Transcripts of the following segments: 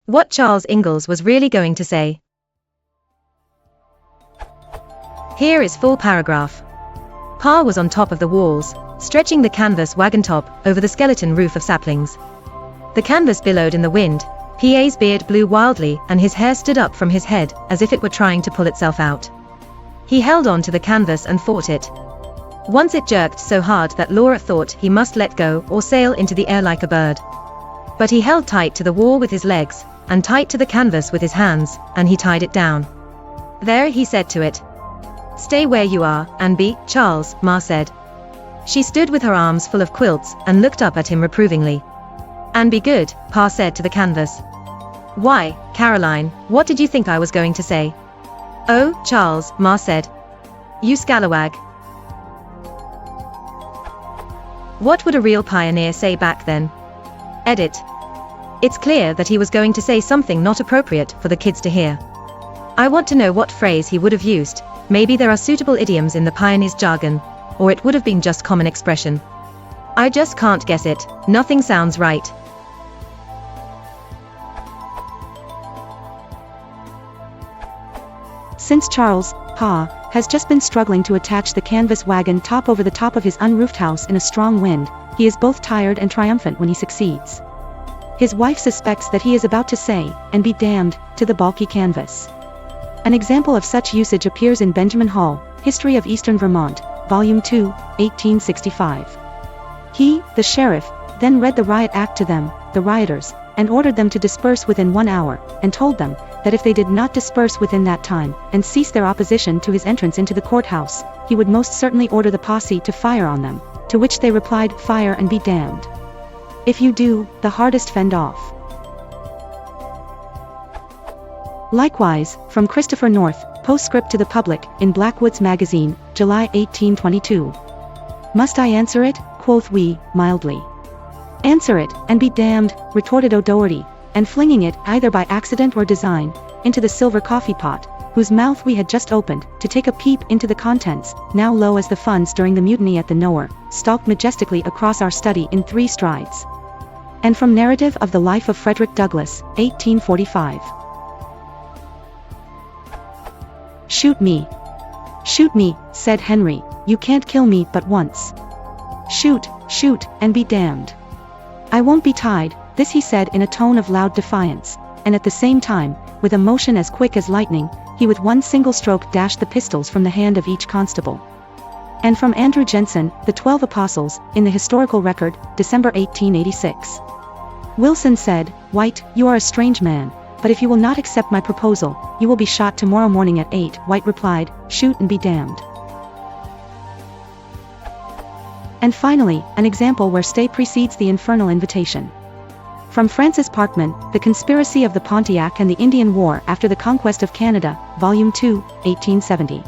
what Charles Ingalls was really going to say. Here is full paragraph. Pa was on top of the walls, stretching the canvas wagon top over the skeleton roof of saplings. The canvas billowed in the wind, Pa's beard blew wildly and his hair stood up from his head as if it were trying to pull itself out. He held on to the canvas and fought it. Once it jerked so hard that Laura thought he must let go or sail into the air like a bird. But he held tight to the wall with his legs, and tight to the canvas with his hands, and he tied it down. There, he said to it. Stay where you are, and be, Charles, Ma said. She stood with her arms full of quilts and looked up at him reprovingly. And be good, Pa said to the canvas. Why, Caroline, what did you think I was going to say? Oh, Charles, Ma said. You scalawag. What would a real pioneer say back then? Edit. It's clear that he was going to say something not appropriate for the kids to hear. I want to know what phrase he would have used. Maybe there are suitable idioms in the pioneer's jargon, or it would have been just common expression. I just can't guess it, nothing sounds right. Since Charles, Pa, has just been struggling to attach the canvas wagon top over the top of his unroofed house in a strong wind, he is both tired and triumphant when he succeeds. His wife suspects that he is about to say, and be damned, to the bulky canvas. An example of such usage appears in Benjamin Hall, History of Eastern Vermont, Volume 2, 1865. He, the sheriff, then read the riot act to them, the rioters, and ordered them to disperse within 1 hour, and told them that if they did not disperse within that time, and cease their opposition to his entrance into the courthouse, he would most certainly order the posse to fire on them, to which they replied, fire and be damned. If you do, the hardest fend off. Likewise, from Christopher North, Postscript to the Public, in Blackwood's Magazine, July 1822. Must I answer it? Quoth we, mildly. Answer it, and be damned, retorted O'Doherty, and flinging it, either by accident or design, into the silver coffee pot, whose mouth we had just opened, to take a peep into the contents, now low as the funds during the mutiny at the Nowhere, stalked majestically across our study in 3 strides. And from Narrative of the Life of Frederick Douglass, 1845. Shoot me. Shoot me, said Henry, you can't kill me but once. Shoot, shoot, and be damned. I won't be tied, this he said in a tone of loud defiance, and at the same time, with a motion as quick as lightning, he with one single stroke dashed the pistols from the hand of each constable. And from Andrew Jensen, The 12 Apostles, in the Historical Record, December 1886. Wilson said, White, you are a strange man, but if you will not accept my proposal, you will be shot tomorrow morning at 8. White replied, shoot and be damned. And finally, an example where stay precedes the infernal invitation. From Francis Parkman, The Conspiracy of the Pontiac and the Indian War After the Conquest of Canada, Volume 2, 1870.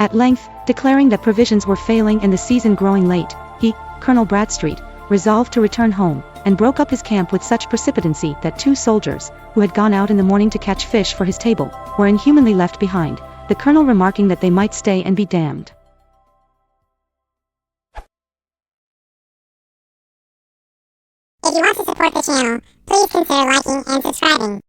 At length, declaring that provisions were failing and the season growing late, he, Colonel Bradstreet, resolved to return home, and broke up his camp with such precipitancy that 2 soldiers, who had gone out in the morning to catch fish for his table, were inhumanly left behind, the colonel remarking that they might stay and be damned. If you want to support the channel, please consider liking and subscribing.